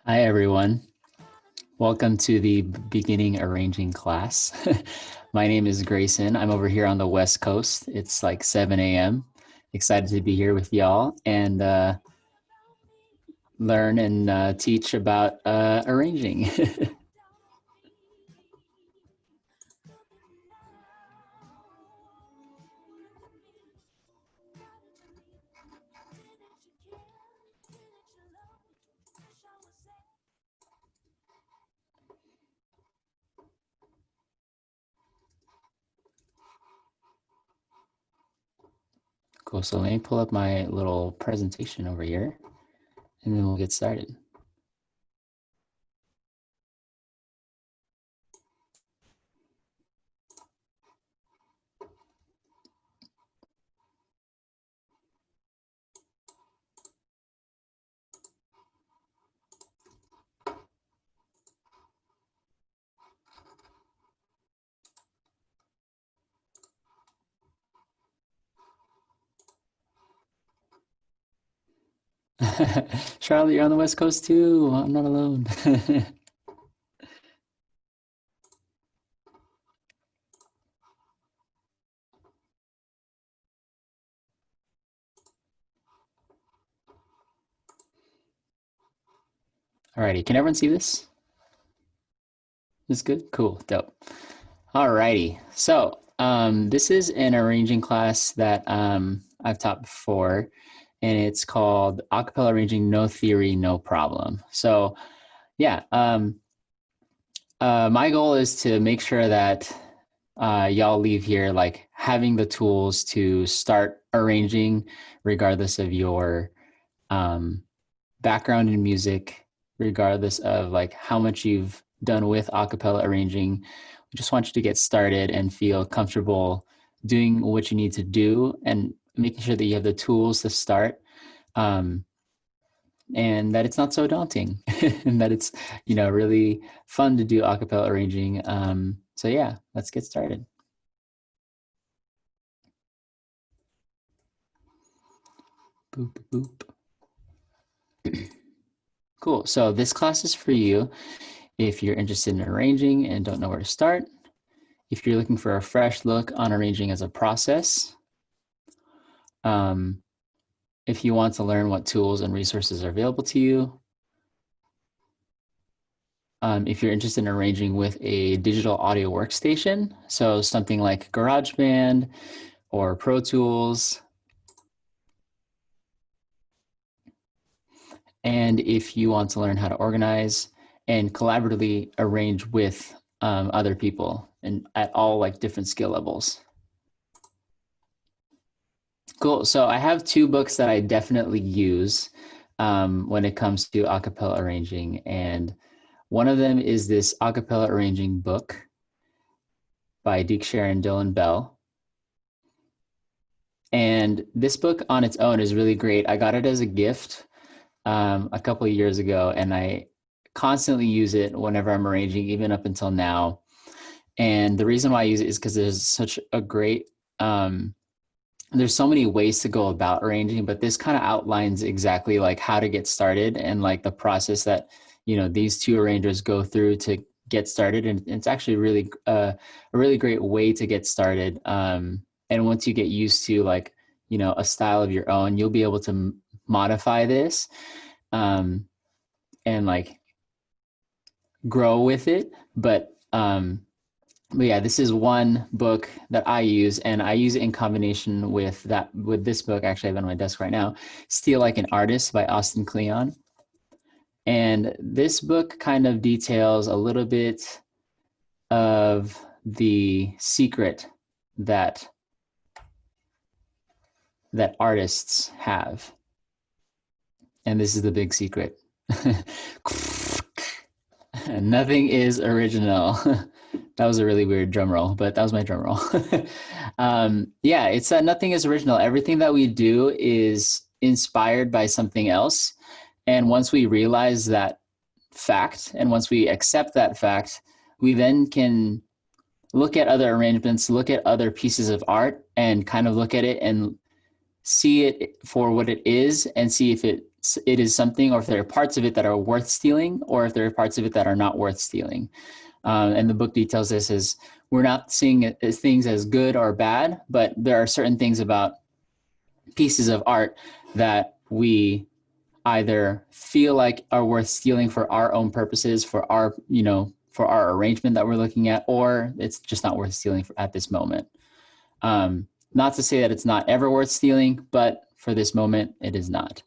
Hi, everyone. Welcome to the beginning arranging class. My name is Grayson. I'm over here on the West Coast. It's like 7 a.m. Excited to be here with y'all and learn and teach about arranging. Cool. So let me pull up my little presentation over here and then we'll get started. Charlotte, you're on the West Coast too. I'm not alone. Alrighty, can everyone see this? This good? Cool, dope. Alrighty, so this is an arranging class that I've taught before, and it's called Acapella Arranging No Theory, No Problem. So yeah, my goal is to make sure that y'all leave here like having the tools to start arranging regardless of your background in music, regardless of like how much you've done with acapella arranging. We just want you to get started and feel comfortable doing what you need to do and making sure that you have the tools to start, and that it's not so daunting and that it's, really fun to do acapella arranging. So yeah, let's get started. Boop, boop. Cool. So this class is for you if you're interested in arranging and don't know where to start, if you're looking for a fresh look on arranging as a process, if you want to learn what tools and resources are available to you, if you're interested in arranging with a digital audio workstation, so something like GarageBand or Pro Tools, and if you want to learn how to organize and collaboratively arrange with other people and at all like different skill levels. Cool. So I have two books that I definitely use when it comes to acapella arranging. And one of them is this acapella arranging book by Deekshire and Dylan Bell. And this book on its own is really great. I got it as a gift a couple of years ago, and I constantly use it whenever I'm arranging, even up until now. And the reason why I use it is because there's such a great there's so many ways to go about arranging, but this kind of outlines exactly like how to get started and like the process that, these two arrangers go through to get started. And it's actually really a really great way to get started. And once you get used to like, a style of your own, you'll be able to modify this and like grow with it. But yeah, this is one book that I use, and I use it in combination with this book. Actually, I have it on my desk right now, Steal Like an Artist by Austin Kleon. And this book kind of details a little bit of the secret that artists have. And this is the big secret. Nothing is original. That was a really weird drum roll, but that was my drum roll. Yeah, it's that nothing is original. Everything that we do is inspired by something else. And once we realize that fact, and once we accept that fact, we then can look at other arrangements, look at other pieces of art, and kind of look at it and see it for what it is and see if it it is something, or if there are parts of it that are worth stealing, or if there are parts of it that are not worth stealing. And the book details this as we're not seeing things as good or bad, but there are certain things about pieces of art that we either feel like are worth stealing for our own purposes, for our, for our arrangement that we're looking at, or it's just not worth stealing at this moment. Not to say that it's not ever worth stealing, but for this moment, it is not.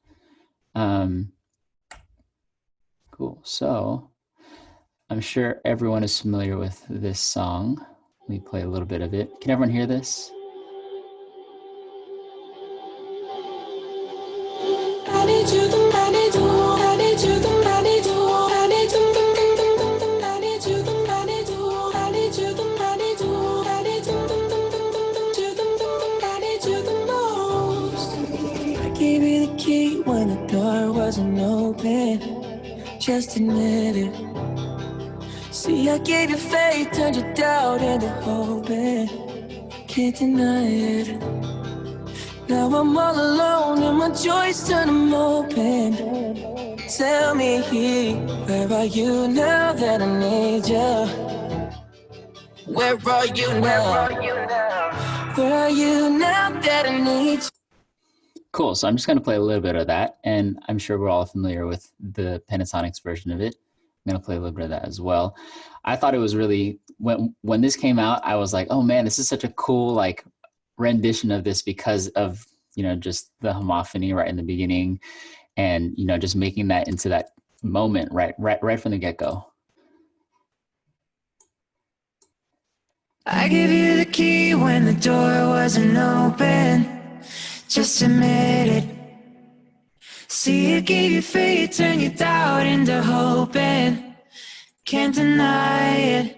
Cool. So I'm sure everyone is familiar with this song. Let me play a little bit of it. Can everyone hear this? When the door wasn't open, just admit it. See, I gave you faith, turned your doubt into hope, and can't deny it. Now I'm all alone and my joys turn them open. Tell me, where are you now that I need you? Where are you now? Where are you now that I need you? Cool. So I'm just going to play a little bit of that, and I'm sure we're all familiar with the Pentatonics version of it. I'm going to play a little bit of that as well. I thought it was really, when this came out, I was like, oh man, this is such a cool like rendition of this because of, just the homophony right in the beginning, and, just making that into that moment right from the get-go. I gave you the key when the door wasn't open. Just admit it. See, it gave you faith, turn your doubt into hope, and can't deny it.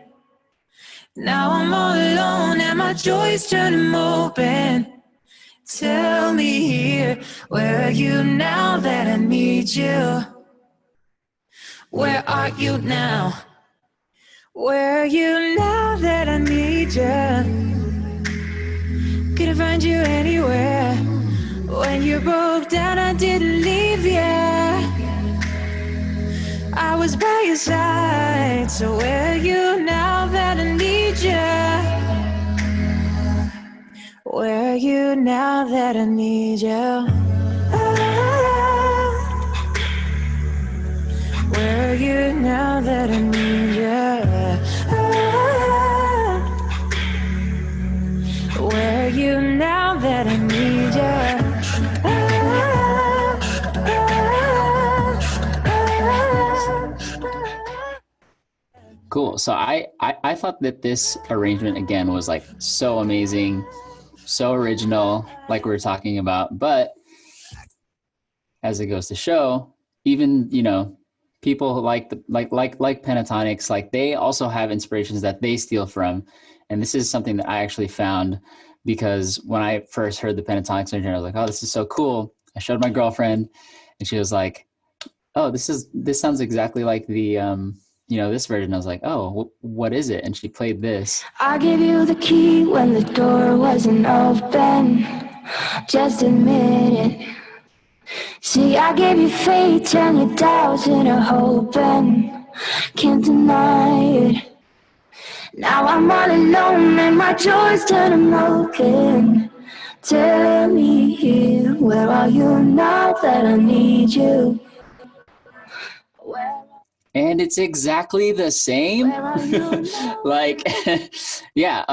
Now I'm all alone and my joys turn them open. Tell me here, where are you now that I need you? Where are you now? Where are you now that I need you? Couldn't find you anywhere. When you broke down, I didn't leave you. I was by your side. So where are you now that I need you? Where are you now that I need you? Where are you now that I need you? Where are you now that I need you? Cool. So I thought that this arrangement again was like so amazing, so original, like we were talking about. But as it goes to show, even people like Pentatonics, like they also have inspirations that they steal from. And this is something that I actually found because when I first heard the Pentatonics version, I was like, oh, this is so cool. I showed my girlfriend and she was like, oh, this sounds exactly like the, this version. I was like, oh, what is it? And she played this. I gave you the key when the door wasn't open. Just admit it. See, I gave you faith, turn your doubts into hope, and can't deny it. Now I'm all alone and my joys turn them open. Tell me here, where are you now that I need you? And it's exactly the same. Like, yeah.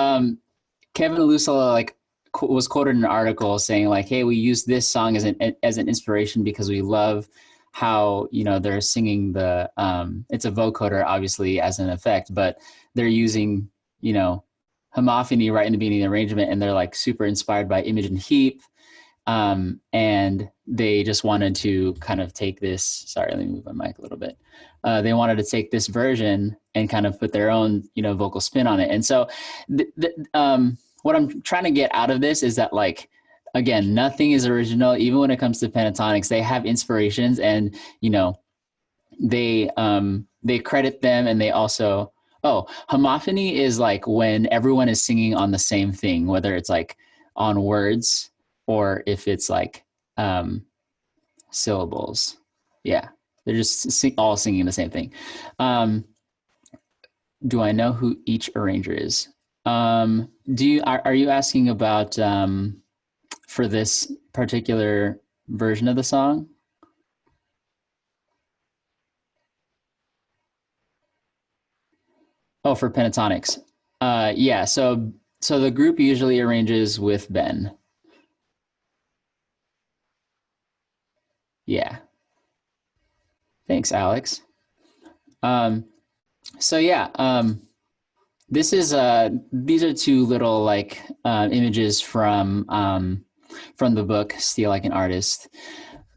Kevin Alusala was quoted in an article saying like, hey, we use this song as an inspiration because we love how, they're singing the, it's a vocoder obviously as an effect, but they're using, homophony right in the beginning of the arrangement, and they're like super inspired by Imogen Heap. And they just wanted to kind of take this, sorry, let me move my mic a little bit. They wanted to take this version and kind of put their own, vocal spin on it. And so what I'm trying to get out of this is that, like, again, nothing is original. Even when it comes to Pentatonics, they have inspirations, and, they credit them, and they also, homophony is like when everyone is singing on the same thing, whether it's like on words or if it's like, syllables. Yeah, they're just all singing the same thing. Do I know who each arranger is? Are you asking about for this particular version of the song? Oh, for pentatonics. Yeah. So the group usually arranges with Ben. Yeah. Thanks, Alex. Um, so yeah, these are two little like images from the book Steal Like an Artist.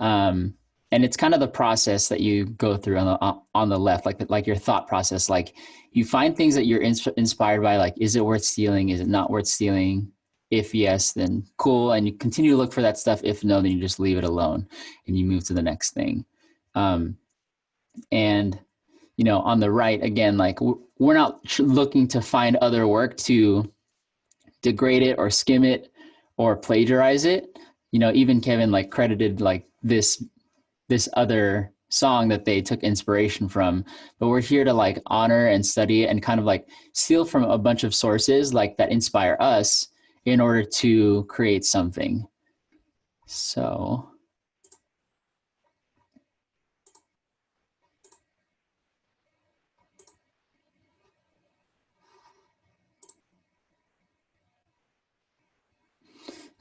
Um, and it's kind of the process that you go through on the left, like your thought process. Like you find things that you're inspired by. Like, is it worth stealing? Is it not worth stealing? If yes, then cool. And you continue to look for that stuff. If no, then you just leave it alone and you move to the next thing. Um, and on the right, again, like we're not looking to find other work to degrade it or skim it or plagiarize it. Even Kevin like credited like this other song that they took inspiration from, but we're here to like honor and study and kind of like steal from a bunch of sources like that inspire us in order to create something. So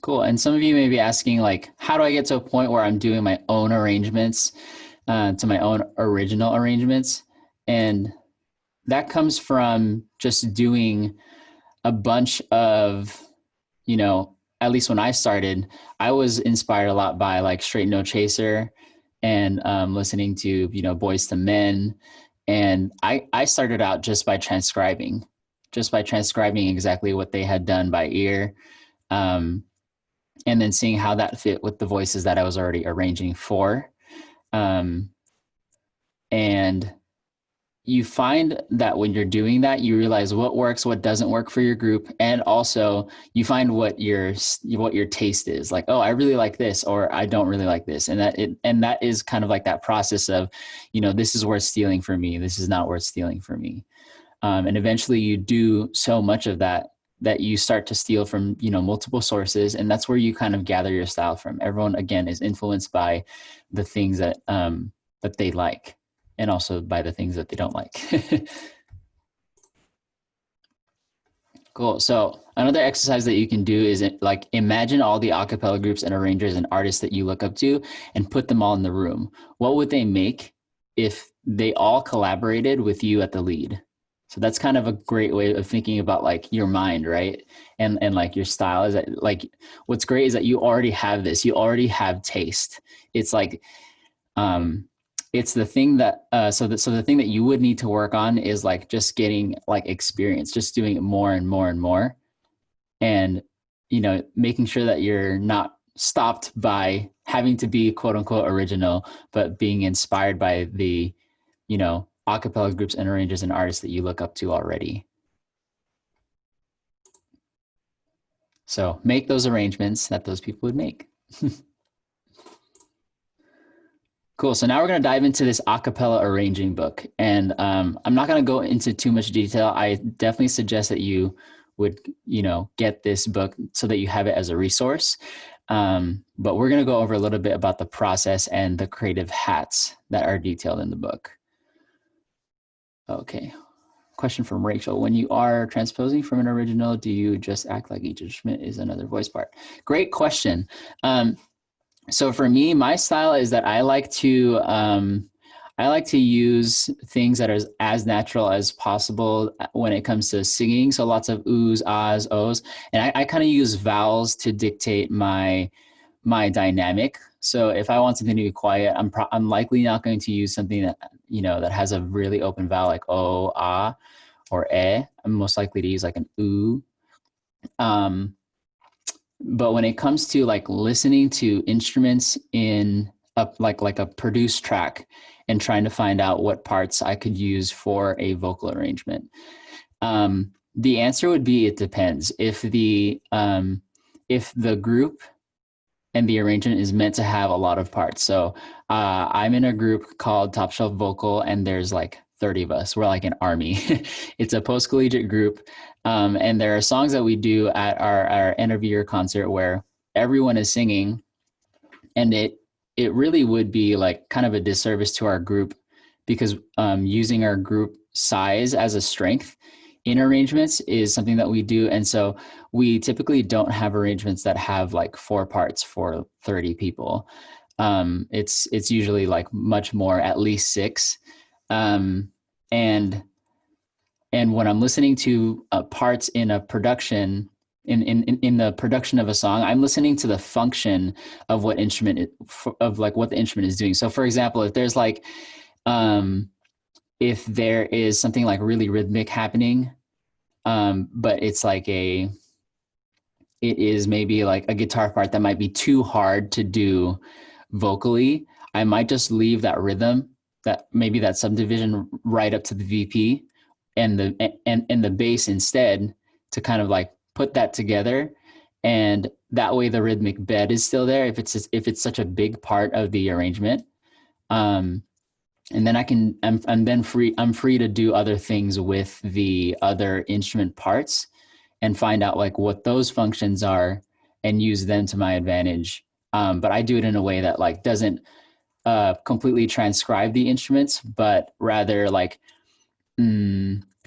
cool. And some of you may be asking like, how do I get to a point where I'm doing my own arrangements to my own original arrangements? And that comes from just doing a bunch of, at least when I started, I was inspired a lot by like Straight No Chaser and listening to, Boys to Men. And I started out just by transcribing exactly what they had done by ear. And then seeing how that fit with the voices that I was already arranging for. And you find that when you're doing that, you realize what works, what doesn't work for your group. And also you find what your taste is like, oh, I really like this, or I don't really like this. And that is kind of like that process of, this is worth stealing for me. This is not worth stealing for me. And eventually you do so much of that you start to steal from, multiple sources. And that's where you kind of gather your style from. Everyone, again, is influenced by the things that they like, and also by the things that they don't like. Cool. So another exercise that you can do is like imagine all the a cappella groups and arrangers and artists that you look up to and put them all in the room. What would they make if they all collaborated with you at the lead? So that's kind of a great way of thinking about like your mind, right? And like your style is that like, what's great is that you already have this, you already have taste. It's like, it's the thing that, so the thing that you would need to work on is like just getting like experience, just doing it more and more and more. And, making sure that you're not stopped by having to be quote unquote original, but being inspired by the, a cappella groups and arrangers and artists that you look up to already. So make those arrangements that those people would make. Cool. So now we're going to dive into this a cappella arranging book. And I'm not going to go into too much detail. I definitely suggest that you would, get this book so that you have it as a resource. But we're going to go over a little bit about the process and the creative hats that are detailed in the book. Okay. Question from Rachel. When you are transposing from an original, do you just act like each instrument is another voice part? Great question. So for me, my style is that I like to use things that are as natural as possible when it comes to singing. So lots of oohs, ahs, ohs, and I kind of use vowels to dictate my dynamic. So if I want something to be quiet, I'm likely not going to use something that that has a really open vowel like o, ah, or eh. I'm most likely to use like an ooh. But when it comes to like listening to instruments in like a produced track and trying to find out what parts I could use for a vocal arrangement, the answer would be it depends. If the group and the arrangement is meant to have a lot of parts. So I'm in a group called Top Shelf Vocal, and there's like 30 of us. We're like an army. It's a post collegiate group, and there are songs that we do at our end of year concert where everyone is singing, and it really would be like kind of a disservice to our group because using our group size as a strength in arrangements is something that we do. And so we typically don't have arrangements that have like 4 parts for 30 people. It's usually like much more, at least 6. Um, and and when I'm listening to parts in a production, in the production of a song, I'm listening to the function of what instrument of like what the instrument is doing. So for example, if there's like if there is something like really rhythmic happening, but it's like it is maybe like a guitar part that might be too hard to do vocally, I might just leave that rhythm, that maybe that subdivision right up to the VP and the bass instead, to kind of like put that together. And that way the rhythmic bed is still there if it's such a big part of the arrangement. And then I'm free to do other things with the other instrument parts and find out like what those functions are and use them to my advantage. But I do it in a way that like doesn't completely transcribe the instruments, but rather like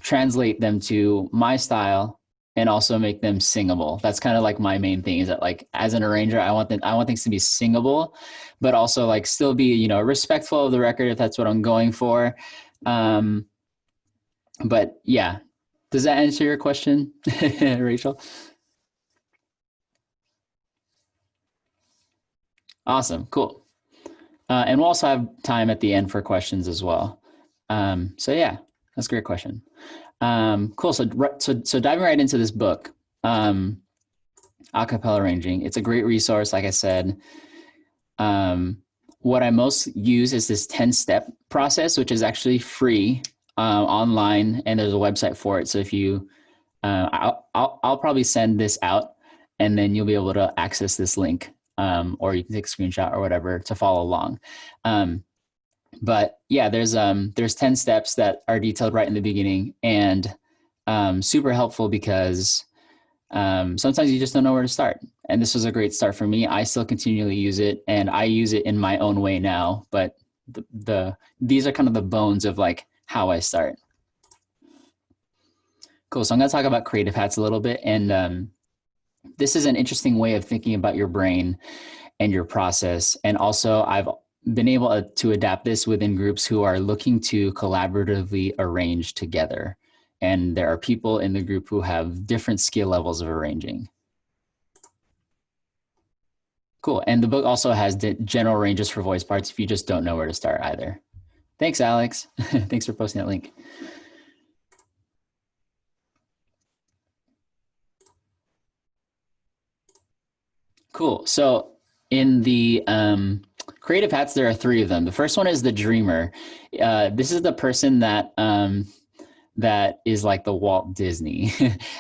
translate them to my style and also make them singable. That's kind of like my main thing, is that like as an arranger, I want things to be singable, but also like still be, you know, respectful of the record if that's what I'm going for. But yeah, does that answer your question, Rachel? Awesome, cool. And we'll also have time at the end for questions as well. So yeah, that's a great question. Cool. So diving right into this book, acapella arranging. It's a great resource, like I said. What I most use is this 10-step process, which is actually free online, and there's a website for it. So if you, I'll probably send this out, and then you'll be able to access this link, or you can take a screenshot or whatever to follow along. But yeah, there's 10 steps that are detailed right in the beginning, and super helpful because sometimes you just don't know where to start. And this was a great start for me. I still continually use it, and I use it in my own way now, but these are kind of the bones of like how I start. Cool. So I'm going to talk about creative hats a little bit. And this is an interesting way of thinking about your brain and your process. And also I've been able to adapt this within groups who are looking to collaboratively arrange together. And there are people in the group who have different skill levels of arranging. Cool. And the book also has general ranges for voice parts if you just don't know where to start either. Thanks, Alex. Thanks for posting that link. Cool. So in the creative hats, there are 3 of them. The first one is the dreamer. This is the person that that is like the Walt Disney.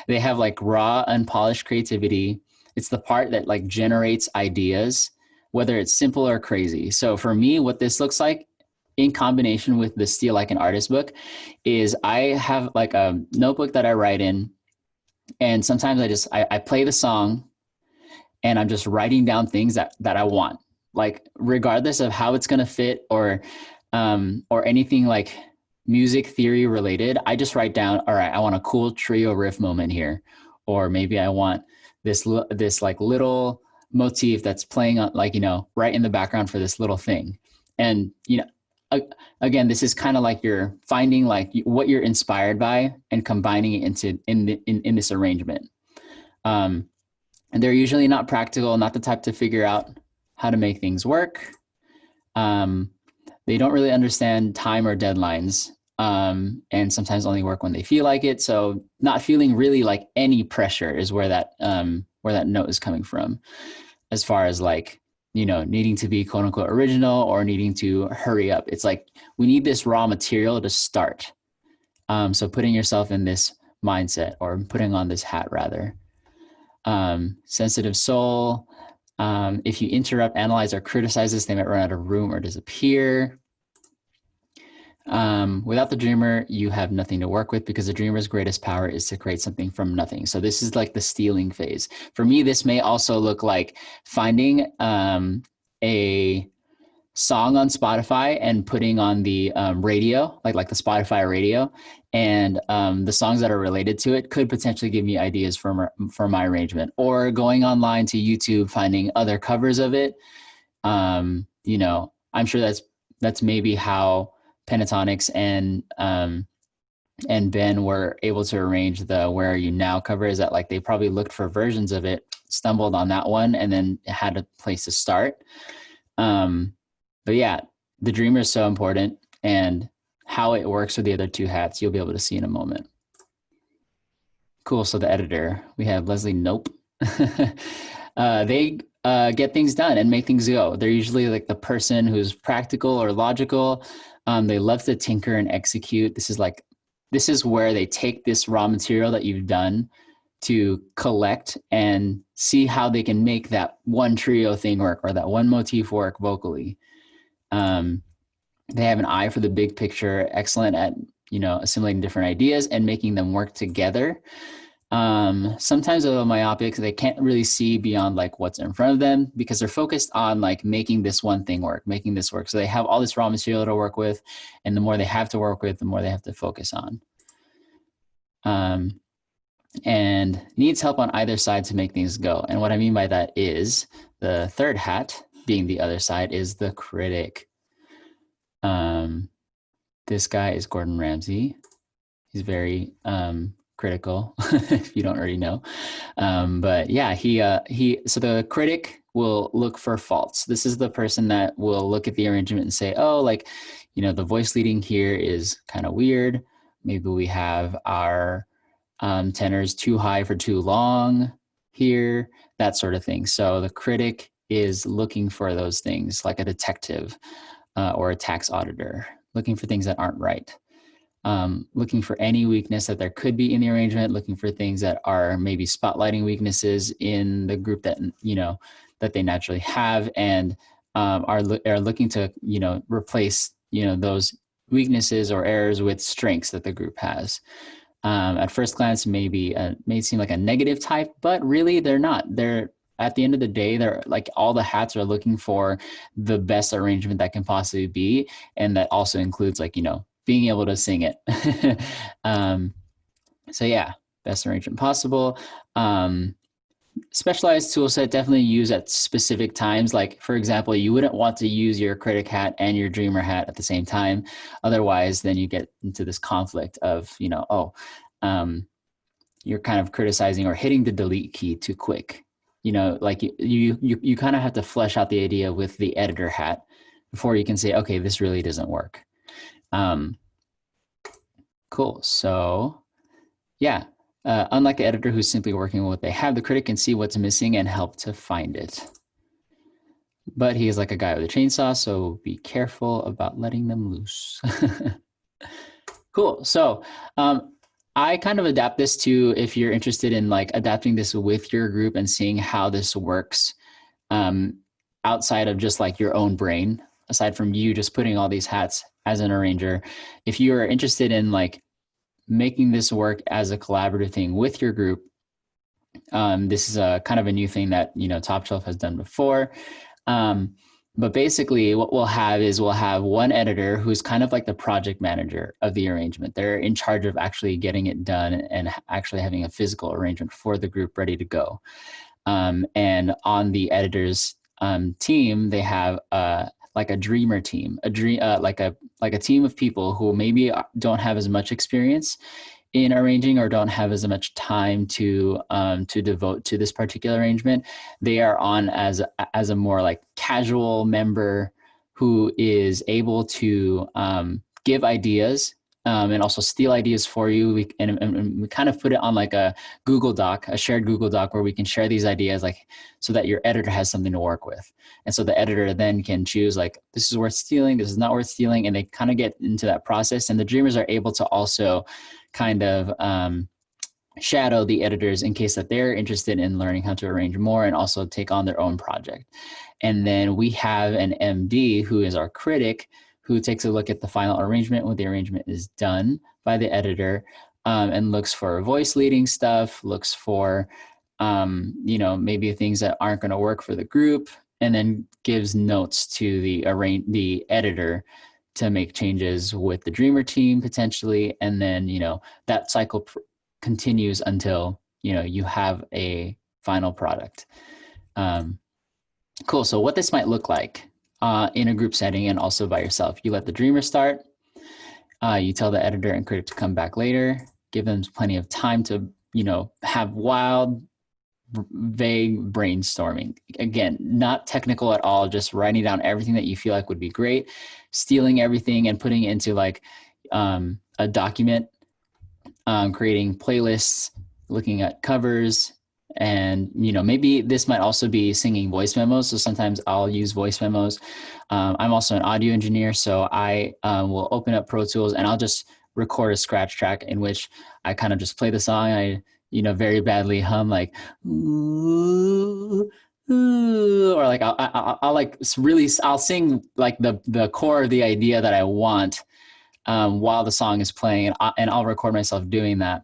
They have like raw, unpolished creativity. It's the part that like generates ideas, whether it's simple or crazy. So for me, what this looks like in combination with the Steal Like an Artist book is I have like a notebook that I write in, and sometimes I play the song and I'm just writing down things that I want, like regardless of how it's going to fit or anything like music theory related. I just write down, all right, I want a cool trio riff moment here, or maybe I want this like little motif that's playing on, like, you know, right in the background for this little thing. And, you know, again, this is kind of like you're finding like what you're inspired by and combining it into in this arrangement. And they're usually not practical, not the type to figure out how to make things work. They don't really understand time or deadlines, and sometimes only work when they feel like it. So not feeling really like any pressure is where that note is coming from, as far as like, you know, needing to be quote unquote original or needing to hurry up. It's like, we need this raw material to start. So putting yourself in this mindset, or putting on this hat rather. Sensitive soul. If you interrupt, analyze, or criticize this, they might run out of room or disappear. Without the dreamer, you have nothing to work with because the dreamer's greatest power is to create something from nothing. So this is like the stealing phase. For me, this may also look like finding a song on Spotify and putting on the radio, like the Spotify radio, and the songs that are related to it could potentially give me ideas for my arrangement. Or going online to YouTube, finding other covers of it. You know, I'm sure that's maybe how Pentatonics and Ben were able to arrange the Where Are You Now cover, is that like they probably looked for versions of it, stumbled on that one, and then had a place to start. But yeah, the dreamer is so important, and how it works with the other two hats, you'll be able to see in a moment. Cool. So the editor, we have Leslie Nope. They get things done and make things go. They're usually like the person who's practical or logical. They love to tinker and execute. This is where they take this raw material that you've done to collect and see how they can make that one trio thing work or that one motif work vocally. They have an eye for the big picture, excellent at, you know, assimilating different ideas and making them work together. Sometimes a little myopic, they can't really see beyond like what's in front of them because they're focused on like making this one thing work, making this work. So they have all this raw material to work with, and the more they have to work with, the more they have to focus on. And needs help on either side to make things go. And what I mean by that is the third hat, being the other side, is the critic. This guy is Gordon Ramsay. He's very critical, if you don't already know. But yeah, so the critic will look for faults. This is the person that will look at the arrangement and say, oh, like, you know, the voice leading here is kind of weird. Maybe we have our tenors too high for too long here, that sort of thing. So the critic is looking for those things, like a detective or a tax auditor, looking for things that aren't right. Looking for any weakness that there could be in the arrangement, looking for things that are maybe spotlighting weaknesses in the group that, you know, that they naturally have, and are looking to, you know, replace, you know, those weaknesses or errors with strengths that the group has. At first glance, may seem like a negative type, but really they're not. They're, at the end of the day, they're like, all the hats are looking for the best arrangement that can possibly be, and that also includes, like, you know, being able to sing it. So yeah, best arrangement possible. Specialized tool set, definitely use at specific times. Like, for example, you wouldn't want to use your critic hat and your dreamer hat at the same time. Otherwise, then you get into this conflict of, you know, you're kind of criticizing or hitting the delete key too quick. You know, like you kind of have to flesh out the idea with the editor hat before you can say, okay, this really doesn't work. Cool. So yeah, unlike the editor who's simply working with what they have, the critic can see what's missing and help to find it. But he is like a guy with a chainsaw, so be careful about letting them loose. Cool. So I kind of adapt this to, if you're interested in like adapting this with your group and seeing how this works outside of just like your own brain, aside from you just putting all these hats as an arranger. If you are interested in like making this work as a collaborative thing with your group, this is a kind of a new thing that, you know, Top Shelf has done before. But basically what we'll have one editor who's kind of like the project manager of the arrangement. They're in charge of actually getting it done and actually having a physical arrangement for the group ready to go. And on the editor's team, they have like a dreamer team, like a team of people who maybe don't have as much experience in arranging or don't have as much time to devote to this particular arrangement. They are on as a more like casual member who is able to give ideas and also steal ideas for you. We kind of put it on like a Google Doc, a shared Google Doc, where we can share these ideas, like, so that your editor has something to work with. And so the editor then can choose, like, this is worth stealing, this is not worth stealing. And they kind of get into that process. And the dreamers are able to also kind of shadow the editors in case that they're interested in learning how to arrange more and also take on their own project. And then we have an MD who is our critic, who takes a look at the final arrangement when the arrangement is done by the editor, and looks for voice leading stuff, looks for maybe things that aren't going to work for the group, and then gives notes to the editor to make changes with the Dreamer team potentially, and then that cycle continues until you have a final product. Cool. So what this might look like in a group setting and also by yourself. You let the Dreamer start. You tell the editor and critic to come back later. Give them plenty of time to have wild, vague brainstorming. Again, not technical at all, just writing down everything that you feel like would be great, stealing everything and putting it into like a document, creating playlists, looking at covers, and maybe this might also be singing voice memos. So sometimes I'll use voice memos. I'm also an audio engineer, so I will open up Pro Tools and I'll just record a scratch track in which I kind of just play the song. I very badly hum like ooh, ooh, or like I'll like really I'll sing like the core of the idea that I want while the song is playing, and I'll record myself doing that.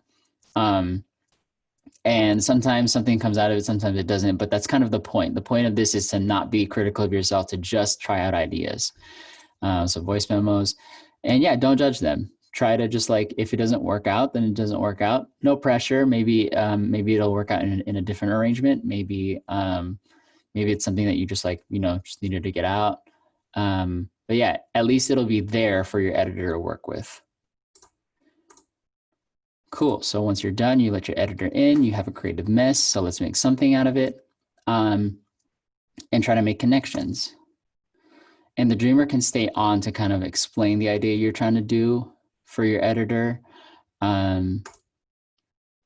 And sometimes something comes out of it, sometimes it doesn't, but that's kind of the point. The point of this is to not be critical of yourself, to just try out ideas. So voice memos, and yeah, don't judge them. Try to just like, if it doesn't work out, then it doesn't work out. No pressure. Maybe it'll work out in a different arrangement. Maybe it's something that you just like, just needed to get out. But yeah, at least it'll be there for your editor to work with. Cool. So once you're done, you let your editor in, you have a creative mess. So let's make something out of it, and try to make connections. And the Dreamer can stay on to kind of explain the idea you're trying to do for your editor.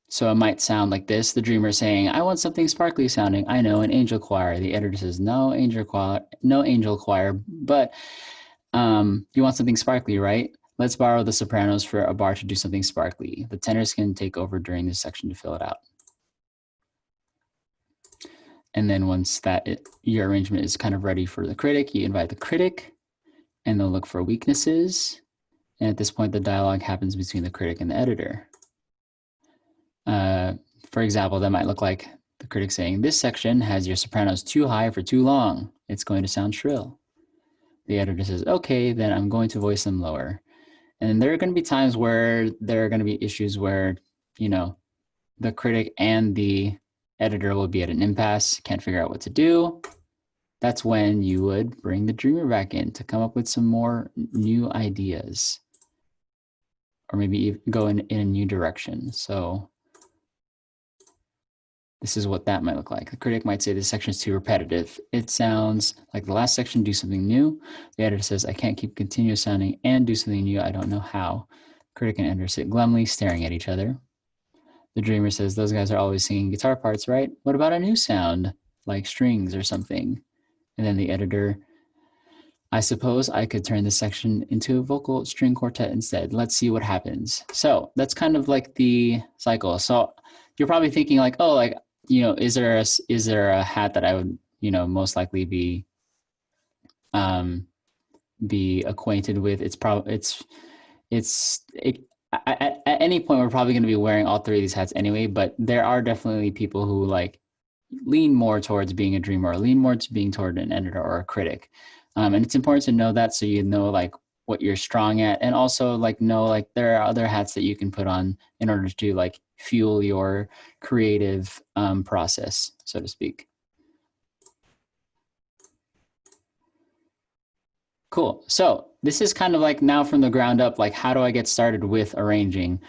So it might sound like this. The Dreamer saying, I want something sparkly sounding. I know, an angel choir. The editor says, no angel choir, but you want something sparkly, right? Let's borrow the sopranos for a bar to do something sparkly. The tenors can take over during this section to fill it out. And then once your arrangement is kind of ready for the critic, you invite the critic and they'll look for weaknesses. And at this point, the dialogue happens between the critic and the editor. For example, that might look like the critic saying, this section has your sopranos too high for too long. It's going to sound shrill. The editor says, okay, then I'm going to voice them lower. And there are going to be times where there are going to be issues where, the critic and the editor will be at an impasse, can't figure out what to do. That's when you would bring the Dreamer back in to come up with some more new ideas, or maybe go in a new direction. So this is what that might look like. The critic might say this section is too repetitive. It sounds like the last section, do something new. The editor says, I can't keep continuous sounding and do something new. I don't know how. Critic and editor sit glumly staring at each other. The Dreamer says, those guys are always singing guitar parts, right? What about a new sound, like strings or something? And then the editor, I suppose I could turn this section into a vocal string quartet instead. Let's see what happens. So that's kind of like the cycle. So you're probably thinking like, oh, like, is there a hat that I would, most likely be acquainted with? At any point we're probably going to be wearing all three of these hats anyway, but there are definitely people who like lean more towards being a dreamer, or lean more to being toward an editor or a critic. And it's important to know that, so you know like what you're strong at, and also like know like there are other hats that you can put on in order to like fuel your creative process, so to speak. Cool. So this is kind of like now from the ground up, like how do I get started with arranging?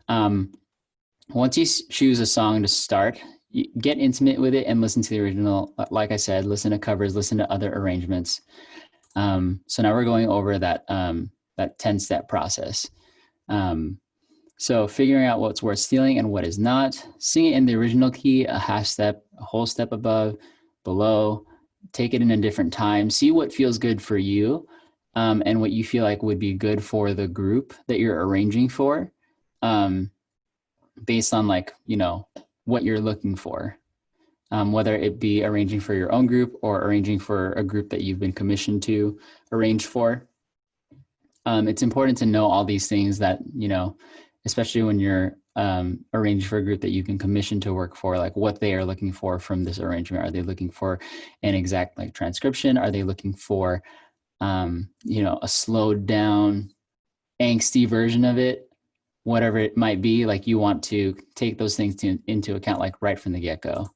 Once you choose a song to start, you get intimate with it and listen to the original. Like I said, listen to covers, listen to other arrangements. So now we're going over that 10-step process. So figuring out what's worth stealing and what is not. Sing it in the original key, a half step, a whole step above, below. Take it in a different time. See what feels good for you, and what you feel like would be good for the group that you're arranging for. based on like, what you're looking for, whether it be arranging for your own group or arranging for a group that you've been commissioned to arrange for. It's important to know all these things that, especially when you're arranging for a group that you've been commissioned to work for, like what they are looking for from this arrangement. Are they looking for an exact like transcription? Are they looking for, a slowed down, angsty version of it? Whatever it might be, like you want to take those things into account, like right from the get-go.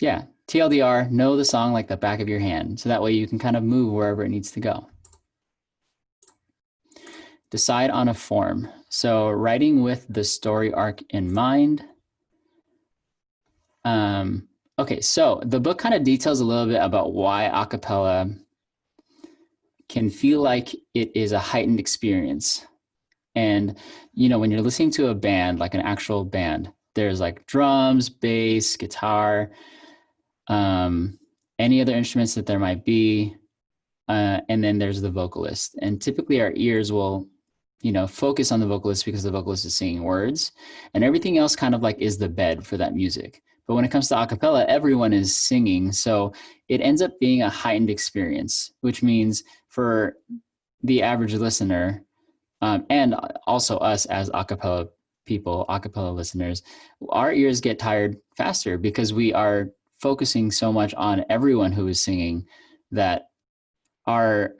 Yeah, TLDR, know the song like the back of your hand. So that way you can kind of move wherever it needs to go. Decide on a form. So writing with the story arc in mind. Okay, so the book kind of details a little bit about why a cappella can feel like it is a heightened experience. And, when you're listening to a band, like an actual band, there's like drums, bass, guitar, any other instruments that there might be. And then there's the vocalist. And typically our ears will, focus on the vocalist because the vocalist is singing words, and everything else kind of like is the bed for that music. But when it comes to a cappella, everyone is singing. So it ends up being a heightened experience, which means for the average listener, and also us as a cappella people, a cappella listeners, our ears get tired faster because we are focusing so much on everyone who is singing that our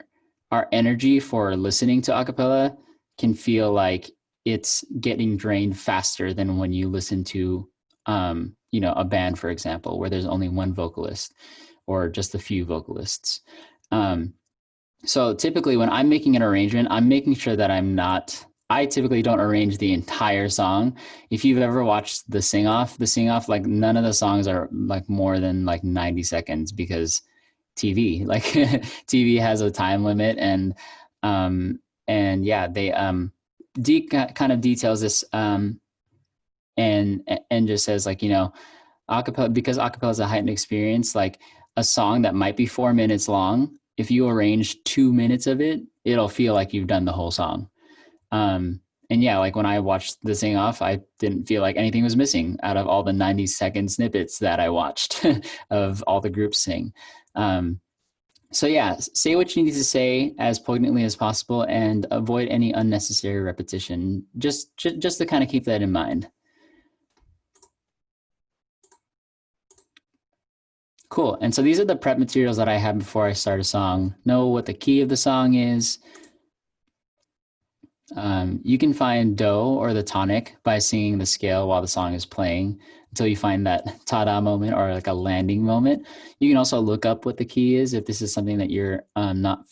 energy for listening to a cappella can feel like it's getting drained faster than when you listen to a band, for example, where there's only one vocalist or just a few vocalists. So typically when I'm making an arrangement, I'm making sure that I typically don't arrange the entire song. If you've ever watched the sing off, like none of the songs are like more than like 90 seconds because TV, like TV has a time limit, and yeah, they kind of details this and just says like, acapella, because acapella is a heightened experience, like a song that might be 4 minutes long, if you arrange 2 minutes of it, it'll feel like you've done the whole song. And yeah, like when I watched the sing off, I didn't feel like anything was missing out of all the 90-second snippets that I watched of all the groups sing. So yeah, say what you need to say as poignantly as possible and avoid any unnecessary repetition, just to kind of keep that in mind. Cool. And so these are the prep materials that I have before I start a song. Know what the key of the song is. You can find do or the tonic by singing the scale while the song is playing until you find that ta-da moment or like a landing moment. You can also look up what the key is if this is something that you're not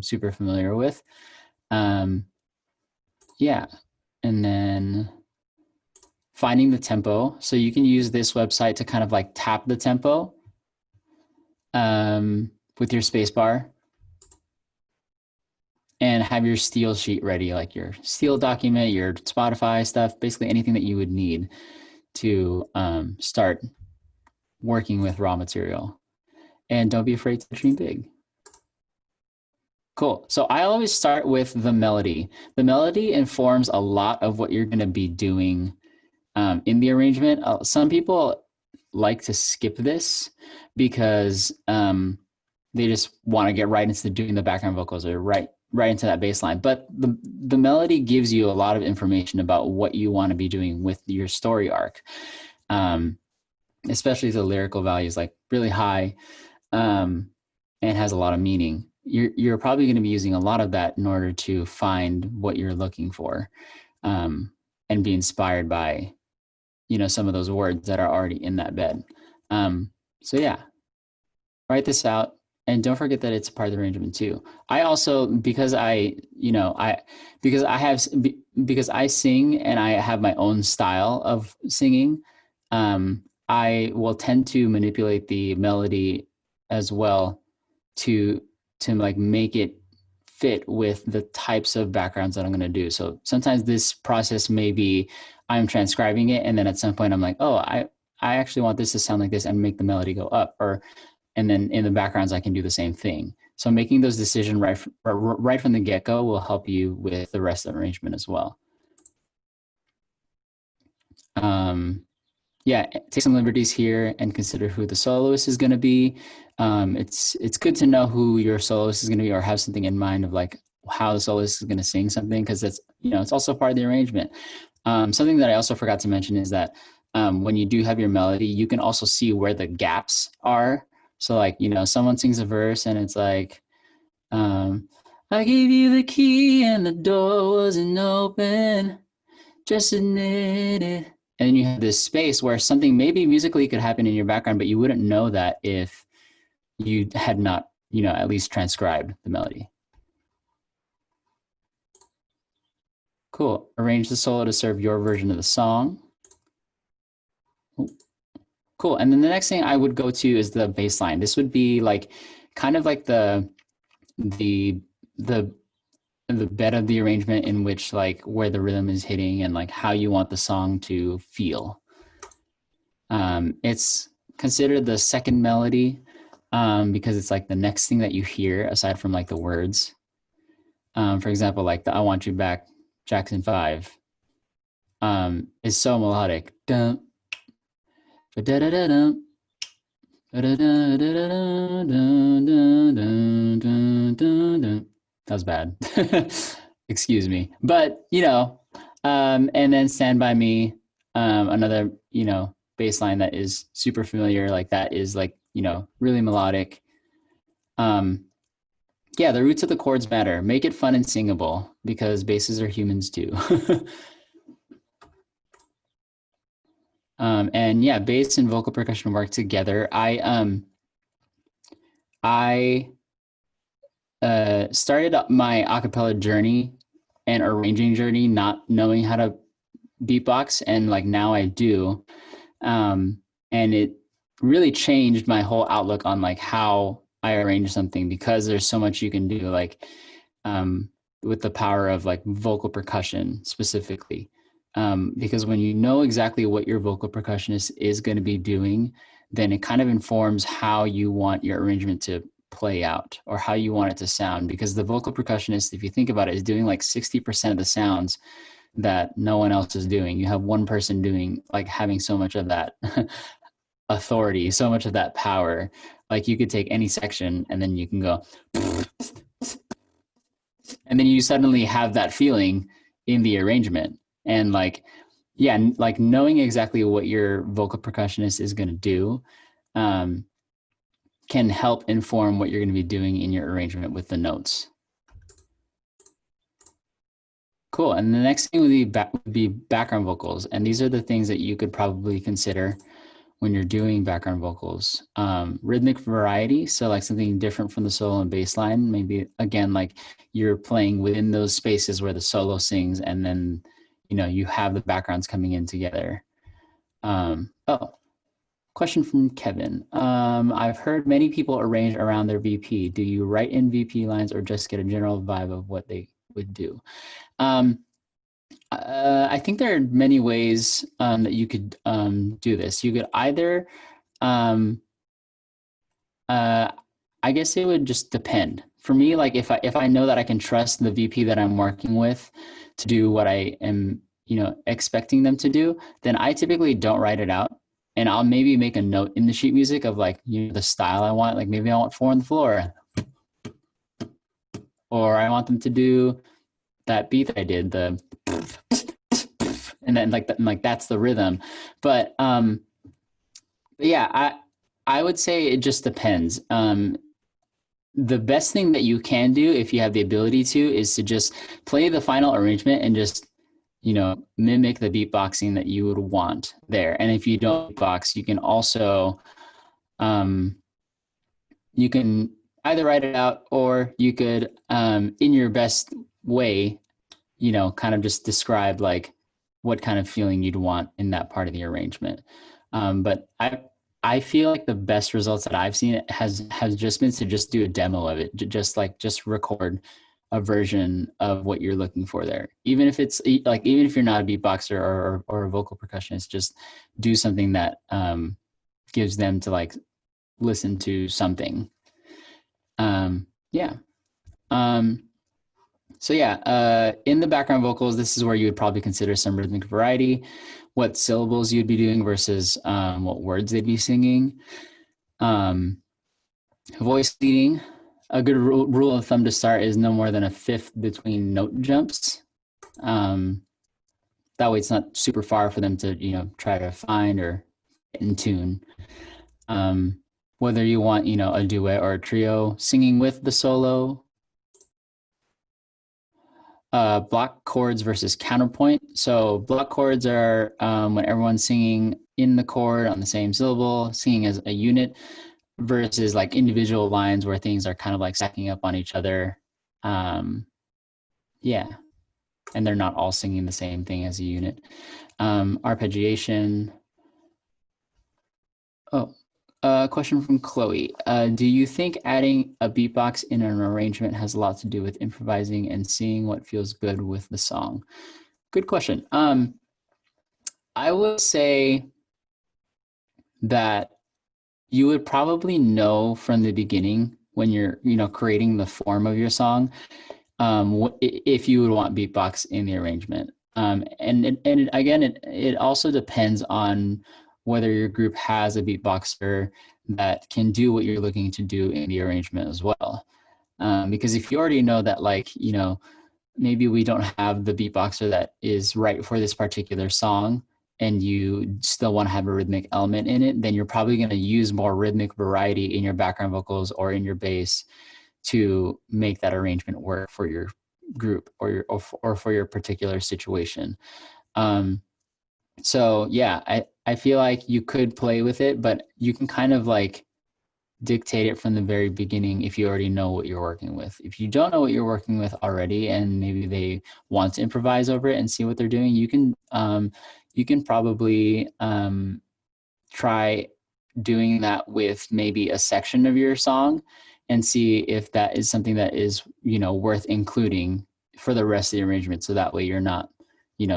super familiar with. Yeah, and then finding the tempo. So you can use this website to kind of like tap the tempo with your space bar and have your steel sheet ready, like your steel document, your Spotify stuff, basically anything that you would need to start working with raw material. And don't be afraid to dream big. Cool. So I always start with the melody. The melody informs a lot of what you're going to be doing in the arrangement. Some people like to skip this because they just want to get right into doing the background vocals or right into that bass line. But the melody gives you a lot of information about what you want to be doing with your story arc, especially the lyrical values, like really high, and has a lot of meaning. You're probably going to be using a lot of that in order to find what you're looking for, and be inspired by, some of those words that are already in that bed. So yeah, write this out. And don't forget that it's a part of the arrangement too. I also, because I sing and I have my own style of singing, I will tend to manipulate the melody as well to like make it fit with the types of backgrounds that I'm going to do. So sometimes this process may be I'm transcribing it, and then at some point I'm like, oh, I actually want this to sound like this, and make the melody go up, and then in the backgrounds I can do the same thing. So making those decisions right from the get-go will help you with the rest of the arrangement as well. Yeah, take some liberties here and consider who the soloist is going to be. It's good to know who your soloist is going to be, or have something in mind of like how the soloist is going to sing something, because that's, it's also part of the arrangement. Something that I also forgot to mention is that when you do have your melody, you can also see where the gaps are. So like, someone sings a verse and it's like, I gave you the key and the door wasn't open, just admit it. And then you have this space where something maybe musically could happen in your background, but you wouldn't know that if you had not, at least transcribed the melody. Cool. Arrange the solo to serve your version of the song. Cool. And then the next thing I would go to is the bass line. This would be like kind of like the bed of the arrangement, in which like where the rhythm is hitting and like how you want the song to feel. It's considered the second melody because it's like the next thing that you hear aside from like the words. For example, like the I Want You Back, Jackson 5 is so melodic. Dun, da da da da. That was bad. Excuse me. But, and then Stand By Me, another, bass line that is super familiar. Like that is like, really melodic. Yeah, the roots of the chords matter. Make it fun and singable, because basses are humans too. And yeah, bass and vocal percussion work together. I started my acapella journey and arranging journey not knowing how to beatbox, and like now I do. And it really changed my whole outlook on like how I arrange something, because there's so much you can do, like with the power of like vocal percussion specifically. Because when you know exactly what your vocal percussionist is going to be doing, then it kind of informs how you want your arrangement to play out, or how you want it to sound. Because the vocal percussionist, if you think about it, is doing like 60% of the sounds that no one else is doing. You have one person doing, like, having so much of that authority, so much of that power. Like you could take any section and then you can go, and then you suddenly have that feeling in the arrangement. And like, yeah, like knowing exactly what your vocal percussionist is going to do can help inform what you're going to be doing in your arrangement with the notes. Cool. And the next thing would be background vocals. And these are the things that you could probably consider when you're doing background vocals. Rhythmic variety, so like something different from the solo and bass line. Maybe, again, like you're playing within those spaces where the solo sings, and then, you have the backgrounds coming in together. Question from Kevin. I've heard many people arrange around their VP. Do you write in VP lines, or just get a general vibe of what they would do? I think there are many ways that you could do this. You could either, I guess it would just depend. For me, like if I know that I can trust the VP that I'm working with to do what I am, expecting them to do, then I typically don't write it out. And I'll maybe make a note in the sheet music of like, the style I want. Like maybe I want 4 on the floor, or I want them to do that beat that I did, the and then like that's the rhythm. But yeah, I would say it just depends. The best thing that you can do, if you have the ability to, is to just play the final arrangement and just, mimic the beatboxing that you would want there. And if you don't beatbox, you can also, you can either write it out, or you could, in your best way, kind of just describe like what kind of feeling you'd want in that part of the arrangement. But I feel like the best results that I've seen has just been to just do a demo of it, just record a version of what you're looking for there. Even if it's like, even if you're not a beatboxer or a vocal percussionist, just do something that gives them to like listen to something. Yeah. Um, so yeah, in the background vocals, this is where you would probably consider some rhythmic variety, what syllables you'd be doing versus what words they'd be singing. Um, voice leading, a good rule of thumb to start is no more than a fifth between note jumps. Um, that way it's not super far for them to, try to find or get in tune. Um, whether you want, a duet or a trio singing with the solo, block chords versus counterpoint. So block chords are when everyone's singing in the chord on the same syllable, singing as a unit, versus like individual lines where things are kind of like stacking up on each other. Um, yeah, and they're not all singing the same thing as a unit. Arpeggiation. Oh, question from Chloe. Do you think adding a beatbox in an arrangement has a lot to do with improvising and seeing what feels good with the song? Good question. I would say that you would probably know from the beginning when you're, creating the form of your song, if you would want beatbox in the arrangement. And again, it also depends on whether your group has a beatboxer that can do what you're looking to do in the arrangement as well. Because if you already know that, like, maybe we don't have the beatboxer that is right for this particular song and you still want to have a rhythmic element in it, then you're probably going to use more rhythmic variety in your background vocals or in your bass to make that arrangement work for your group or for your particular situation. So yeah, I feel like you could play with it, but you can kind of like dictate it from the very beginning if you already know what you're working with. If you don't know what you're working with already and maybe they want to improvise over it and see what they're doing, you can probably try doing that with maybe a section of your song and see if that is something that is, worth including for the rest of the arrangement. So that way you're not,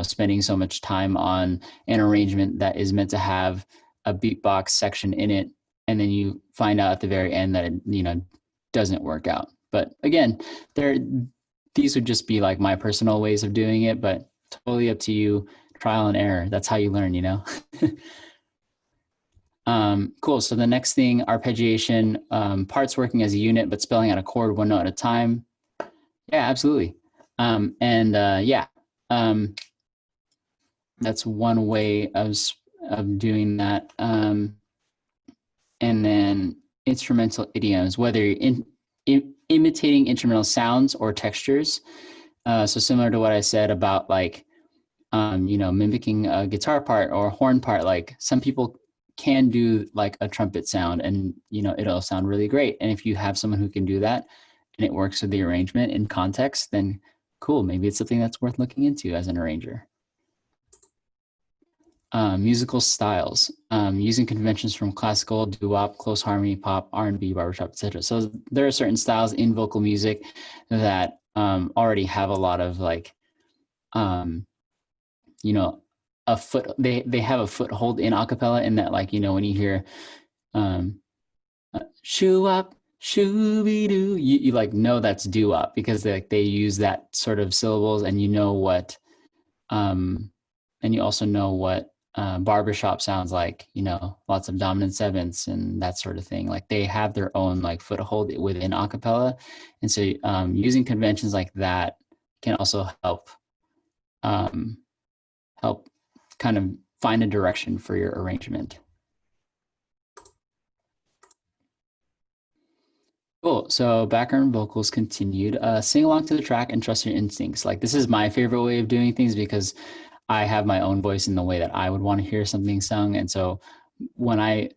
spending so much time on an arrangement that is meant to have a beatbox section in it. And then you find out at the very end that it, doesn't work out. But again, these would just be like my personal ways of doing it, but totally up to you. Trial and error. That's how you learn. Cool. So the next thing, arpeggiation, parts working as a unit, but spelling out a chord one note at a time. Yeah, absolutely. Yeah, that's one way of doing that. And then instrumental idioms, whether you're imitating instrumental sounds or textures. So similar to what I said about like, mimicking a guitar part or a horn part, like some people can do like a trumpet sound and, it'll sound really great. And if you have someone who can do that and it works with the arrangement in context, then cool. Maybe it's something that's worth looking into as an arranger. Musical styles, using conventions from classical, doo-wop, close harmony, pop, R&B, barbershop, etc. So there are certain styles in vocal music that already have a lot of like, you know, they have a foothold in acapella in that, like, when you hear shoo up, shooby doo, you like know that's doo up because they use that sort of syllables, and what and you also know what barbershop sounds like, lots of dominant sevenths and that sort of thing. Like they have their own like foothold within acapella. And so using conventions like that can also um, help kind of find a direction for your arrangement. Cool. So background vocals continued. Sing along to the track and trust your instincts. Like this is my favorite way of doing things because I have my own voice in the way that I would want to hear something sung. And so when I,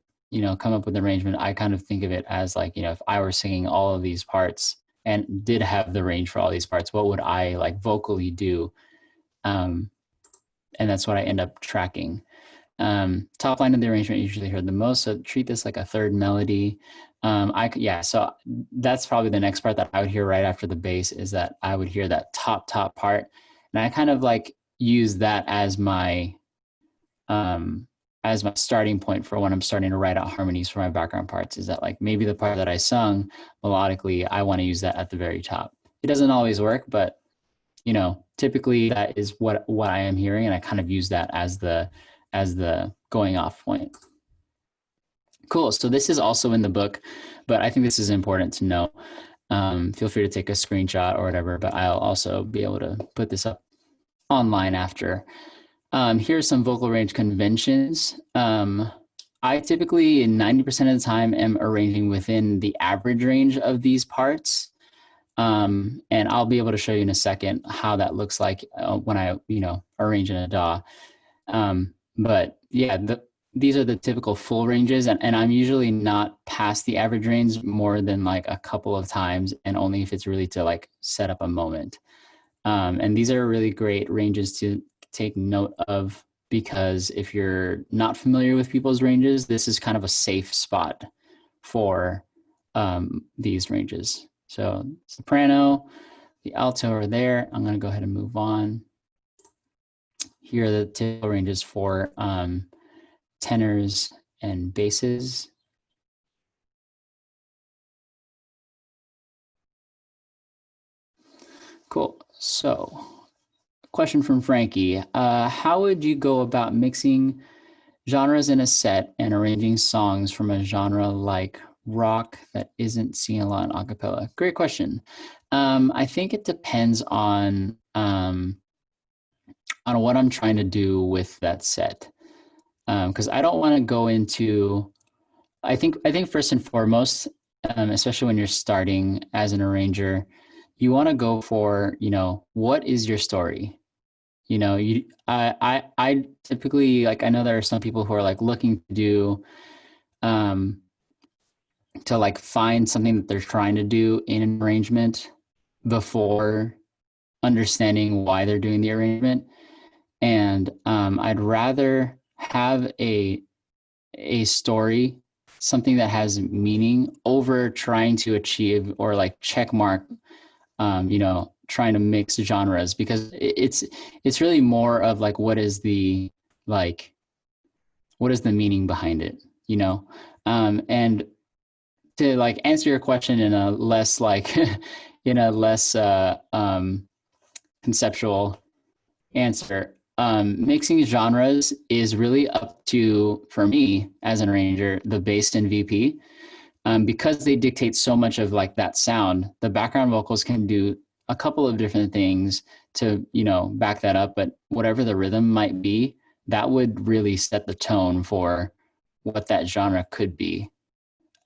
come up with an arrangement, I kind of think of it as like, if I were singing all of these parts and did have the range for all these parts, what would I like vocally do? And that's what I end up tracking. Top line of the arrangement usually heard the most, so treat this like a third melody. So that's probably the next part that I would hear right after the bass, is that I would hear that top part, and I kind of like use that as my as my starting point for when I'm starting to write out harmonies for my background parts, is that like maybe the part that I sung melodically, I want to use that at the very top. It doesn't always work, but you know, typically that is what I am hearing, and I kind of use that as the going off point. Cool. So this is also in the book, but I think this is important to know. Feel free to take a screenshot or whatever, but I'll also be able to put this up online after. Here's some vocal range conventions. I typically, 90% of the time, am arranging within the average range of these parts. And I'll be able to show you in a second how that looks like when I, arrange in a DAW. But yeah, these are the typical full ranges, and I'm usually not past the average range more than like a couple of times, and only if it's really to like set up a moment. And these are really great ranges to take note of, because if you're not familiar with people's ranges, this is kind of a safe spot for these ranges. So soprano, the alto are there. I'm going to go ahead and move on. Here are the typical ranges for tenors and basses. Cool. So, question from Frankie. How would you go about mixing genres in a set and arranging songs from a genre like rock that isn't seen a lot in a cappella? Great question. I think it depends on what I'm trying to do with that set. Because I don't want to go into. I think first and foremost, especially when you're starting as an arranger, you want to go for, what is your story? I typically, like, I know there are some people who are like looking to do to like find something that they're trying to do in an arrangement before understanding why they're doing the arrangement. And I'd rather have a story, something that has meaning, over trying to achieve or like check mark, trying to mix genres, because it's really more of like, what is the meaning behind it, and to like answer your question in a less like in a less conceptual answer. Mixing genres is really up to, for me as an arranger, the bass and VP, because they dictate so much of like that sound. The background vocals can do a couple of different things to, back that up, but whatever the rhythm might be, that would really set the tone for what that genre could be.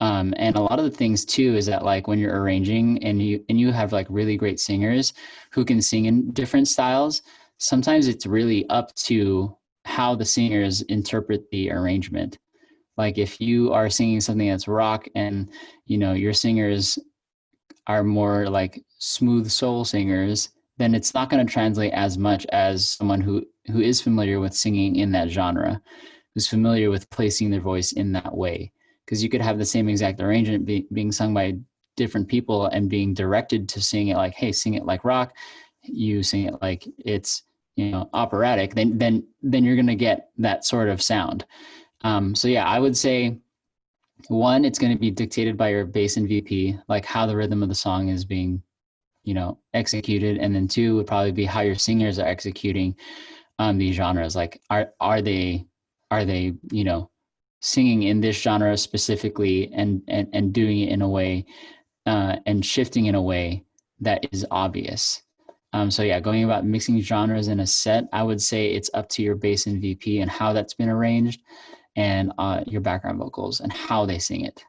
And a lot of the things too is that, like, when you're arranging and you have like really great singers who can sing in different styles, sometimes it's really up to how the singers interpret the arrangement. Like if you are singing something that's rock and your singers are more like smooth soul singers, then it's not going to translate as much as someone who is familiar with singing in that genre, who's familiar with placing their voice in that way. Because you could have the same exact arrangement being sung by different people and being directed to sing it like, hey, sing it like rock. You sing it like it's operatic. Then you're going to get that sort of sound. So yeah, I would say, one, it's going to be dictated by your bass and VP, like how the rhythm of the song is being, executed. And then two would probably be how your singers are executing these genres. Like, are they, singing in this genre specifically and doing it in a way and shifting in a way that is obvious. So yeah, going about mixing genres in a set, I would say it's up to your bass and VP and how that's been arranged, and your background vocals and how they sing it.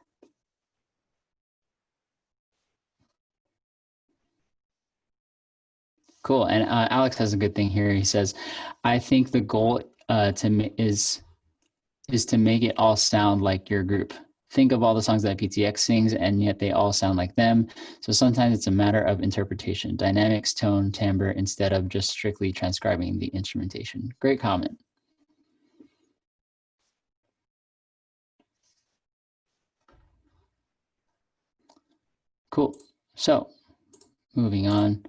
Cool. And Alex has a good thing here. He says, I think the goal is to make it all sound like your group. Think of all the songs that PTX sings, and yet they all sound like them. So sometimes it's a matter of interpretation, dynamics, tone, timbre, instead of just strictly transcribing the instrumentation. Great comment. Cool. So moving on.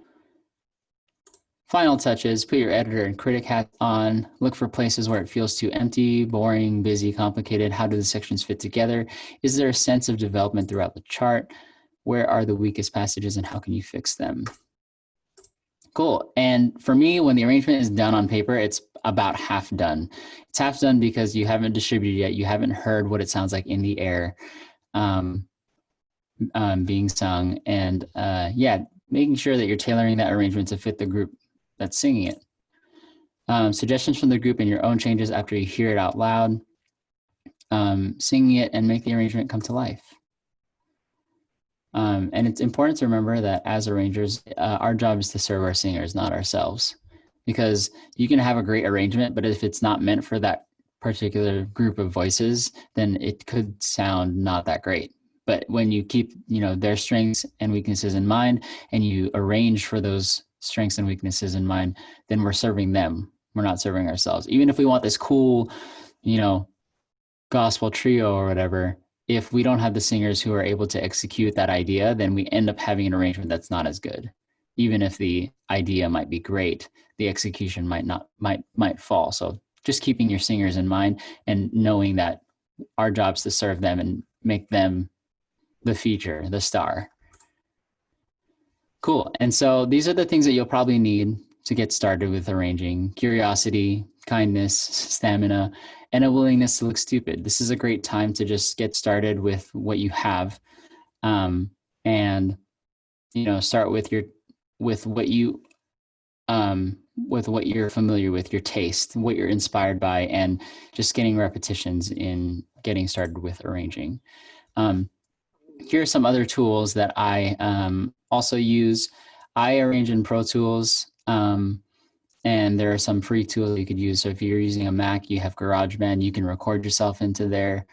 Final touches, put your editor and critic hat on, look for places where it feels too empty, boring, busy, complicated. How do the sections fit together? Is there a sense of development throughout the chart? Where are the weakest passages and how can you fix them? Cool. And for me, when the arrangement is done on paper, it's about half done. It's half done because you haven't distributed yet. You haven't heard what it sounds like in the air being sung. And yeah, making sure that you're tailoring that arrangement to fit the group that's singing it. Suggestions from the group and your own changes after you hear it out loud. Singing it and make the arrangement come to life. And it's important to remember that as arrangers, our job is to serve our singers, not ourselves. Because you can have a great arrangement, but if it's not meant for that particular group of voices, then it could sound not that great. But when you keep, their strengths and weaknesses in mind, and you arrange for those strengths and weaknesses in mind, then we're serving them. We're not serving ourselves. Even if we want this cool, gospel trio or whatever, if we don't have the singers who are able to execute that idea, then we end up having an arrangement that's not as good. Even if the idea might be great, the execution might fall. So just keeping your singers in mind and knowing that our job is to serve them and make them the feature, the star. Cool. And so these are the things that you'll probably need to get started with arranging: curiosity, kindness, stamina, and a willingness to look stupid. This is a great time to just get started with what you have, and start with what you're familiar with, your taste, what you're inspired by, and just getting repetitions in getting started with arranging. Here are some other tools that I also use. I arrange in Pro Tools. And there are some free tools you could use. So if you're using a Mac, you have GarageBand, you can record yourself into there.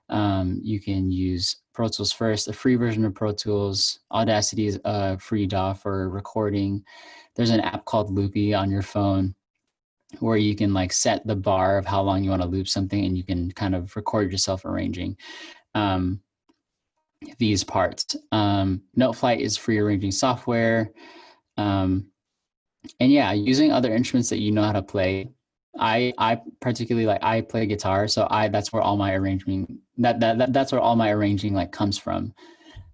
You can use Pro Tools first, a free version of Pro Tools. Audacity is a free DAW for recording. There's an app called Loopy on your phone where you can set the bar of how long you want to loop something, and you can kind of record yourself arranging these parts. Noteflight is free arranging software. And yeah, using other instruments that you know how to play. I particularly I play guitar, so that's where all my arranging that's where all my arranging comes from.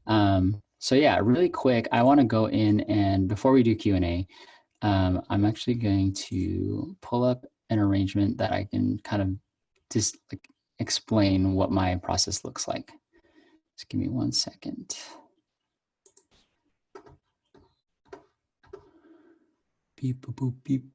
So yeah, really quick, I want to go in, and before we do Q&A, I'm actually going to pull up an arrangement that I can kind of just explain what my process looks like. Just give me 1 second. Beep, boop, boop, beep.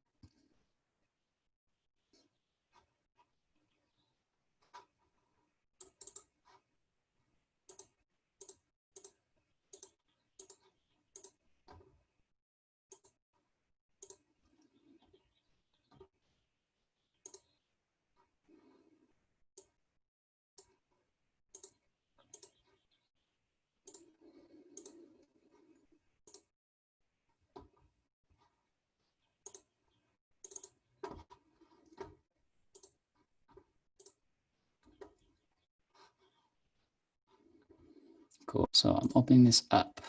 Cool, so I'm opening this up.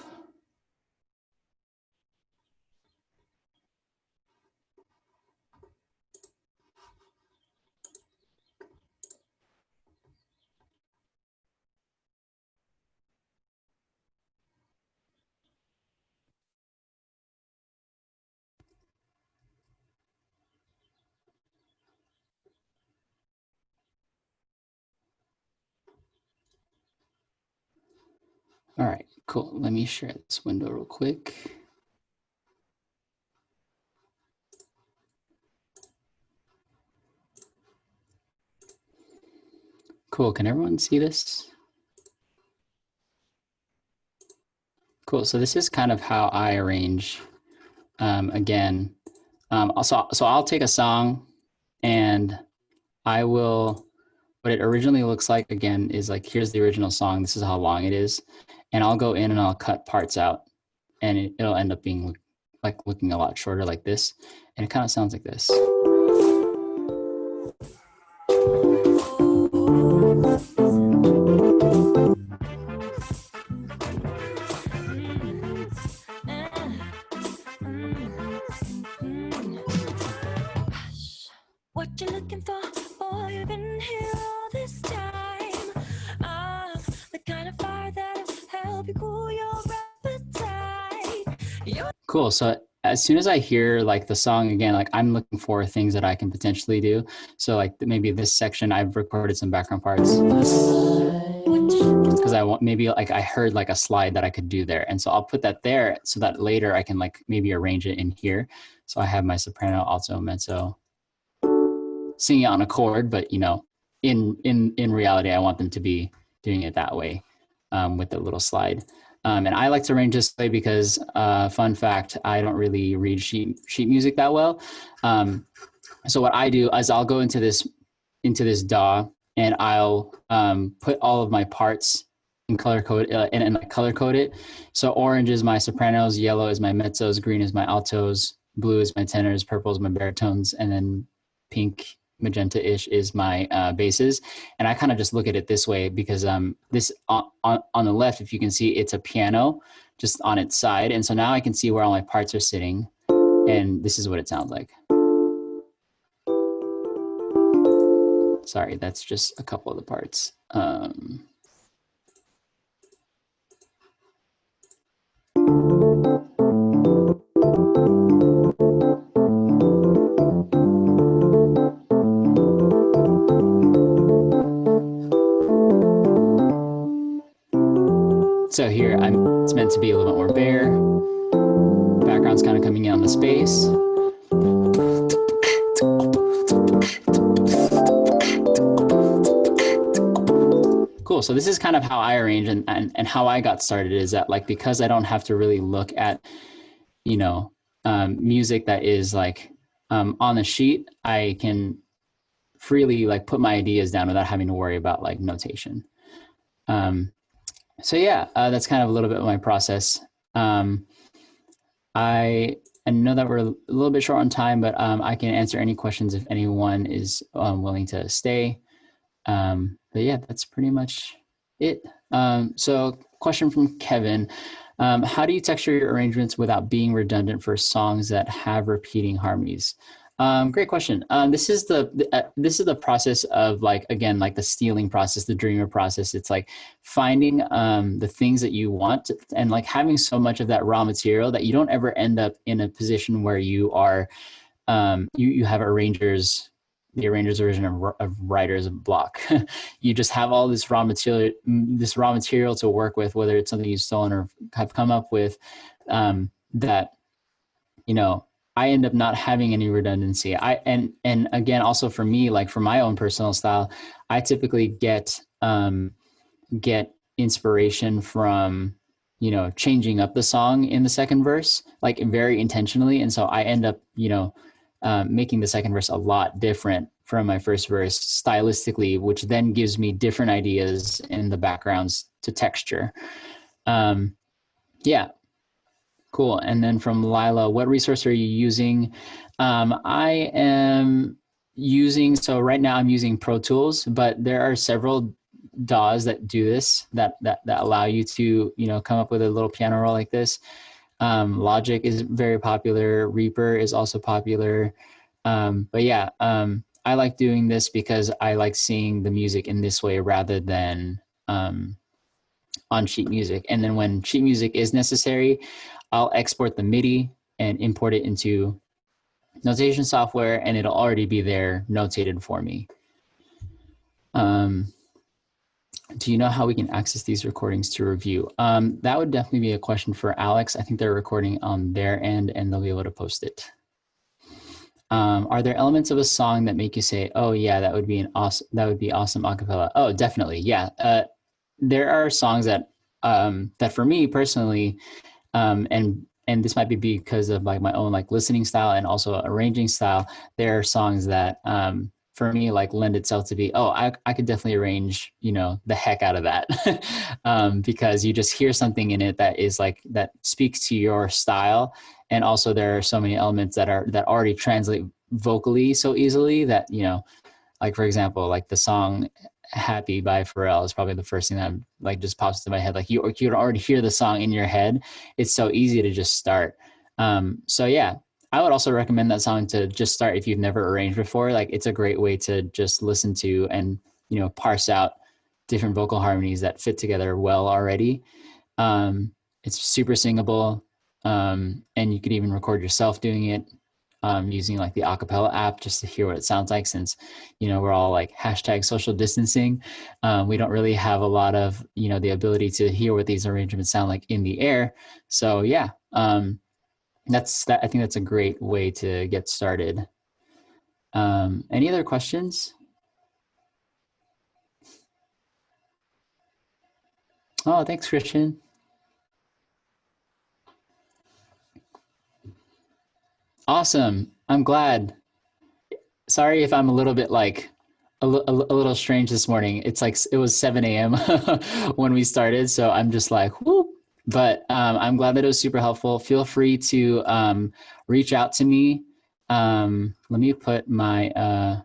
All right, cool. Let me share this window real quick. Cool, can everyone see this? Cool, so this is kind of how I arrange. Again, so I'll take a song and I will, what it originally looks like, again, is here's the original song, this is how long it is, and I'll go in and I'll cut parts out, and it'll end up being looking a lot shorter like this, and it kind of sounds like this. what you looking for? Boy, I've been here all this time. I'm the kind of fire that'll help you cool your appetite. Cool. So as soon as I hear like the song again, like I'm looking for things that I can potentially do. So like maybe this section, I've recorded some background parts because I want, maybe like I heard like a slide that I could do there. And so I'll put that there so that later I can like maybe arrange it in here. So I have my soprano, alto, mezzo singing on a chord, but you know, in reality, I want them to be doing it that way with the little slide. And I like to arrange this way because, fun fact, I don't really read sheet music that well. So what I do is I'll go into this DAW and I'll put all of my parts in color code and like color code it. So orange is my sopranos, yellow is my mezzos, green is my altos, blue is my tenors, purple is my baritones, and then pink magenta-ish is my basses. And I kind of just look at it this way because this on the left, if you can see, it's a piano just on its side. And so now I can see where all my parts are sitting. And this is what it sounds like. Sorry, that's just a couple of the parts. So here, it's meant to be a little bit more bare. Background's kind of coming in on the space. Cool. So this is kind of how I arrange and how I got started is that like, because I don't have to really look at, you know, music that is like on the sheet, I can freely like put my ideas down without having to worry about like notation. So yeah, that's kind of a little bit of my process. I know that we're a little bit short on time, but I can answer any questions if anyone is willing to stay. But yeah, that's pretty much it. So question from Kevin. How do you texture your arrangements without being redundant for songs that have repeating harmonies? Great question. This is the process of like, again, like the stealing process, the dreamer process. It's like finding the things that you want and like having so much of that raw material that you don't ever end up in a position where you are, you have the arranger's version of writer's block. You just have all this raw material to work with, whether it's something you've stolen or have come up with that, you know, I end up not having any redundancy. And again, also for me, like for my own personal style, I typically get inspiration from, you know, changing up the song in the second verse, like very intentionally. And so I end up, you know, making the second verse a lot different from my first verse stylistically, which then gives me different ideas in the backgrounds to texture. Yeah. Cool. And then from Lila, what resource are you using? I am using, so right now I'm using Pro Tools, but there are several DAWs that do this, that allow you to, you know, come up with a little piano roll like this. Logic is very popular. Reaper is also popular. But yeah, I like doing this because I like seeing the music in this way rather than on sheet music. And then when sheet music is necessary, I'll export the MIDI and import it into notation software, and it'll already be there notated for me. Do you know how we can access these recordings to review? That would definitely be a question for Alex. I think they're recording on their end and they'll be able to post it. Are there elements of a song that make you say, oh yeah, that would be awesome a cappella? Oh, definitely. Yeah. There are songs that for me personally, and this might be because of like my own like listening style and also arranging style. There are songs that for me like lend itself to be, oh, I could definitely arrange, you know, the heck out of that. Because you just hear something in it that is like, that speaks to your style. And also there are so many elements that already translate vocally so easily that, you know, like for example, like the song Happy by Pharrell is probably the first thing that like just pops into my head. Like you already hear the song in your head. It's so easy to just start. So yeah, I would also recommend that song to just start if you've never arranged before. Like it's a great way to just listen to and, parse out different vocal harmonies that fit together well already. Um, it's super singable. And you could even record yourself doing it, using like the acapella app just to hear what it sounds like, since, we're all like hashtag social distancing. We don't really have a lot of, the ability to hear what these arrangements sound like in the air. So yeah, I think that's a great way to get started. Any other questions? Oh, thanks, Christian. Awesome. I'm glad. Sorry if I'm a little bit like a little strange this morning. It's like it was 7 a.m. when we started, so I'm just like, whoop. But I'm glad that it was super helpful. Feel free to reach out to me. Let me put my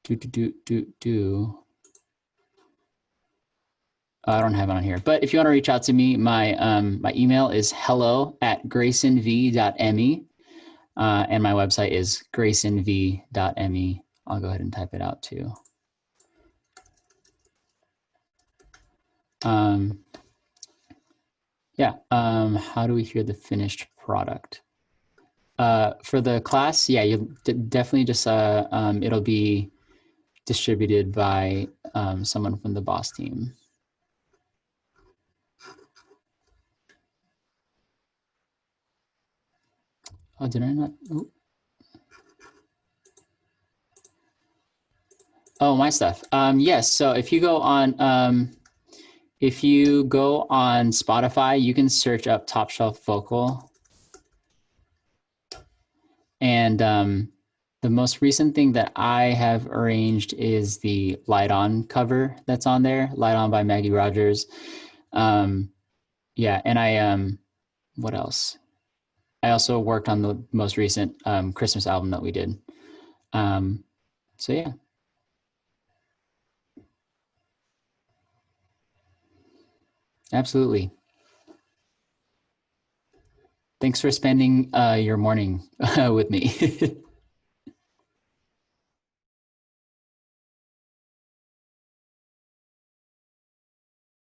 do do do do do. I don't have it on here, but if you want to reach out to me, my email is hello@graysonv.me, and my website is graysonv.me. I'll go ahead and type it out too. Yeah. How do we hear the finished product? For the class, yeah, you definitely just it'll be distributed by someone from the boss team. Oh, did I not? Ooh. Oh, my stuff. Yes. So if you go on Spotify, you can search up Top Shelf Vocal, and the most recent thing that I have arranged is the Light On cover that's on there, Light On by Maggie Rogers. Yeah, and what else? I also worked on the most recent Christmas album that we did. So yeah. Absolutely. Thanks for spending your morning with me.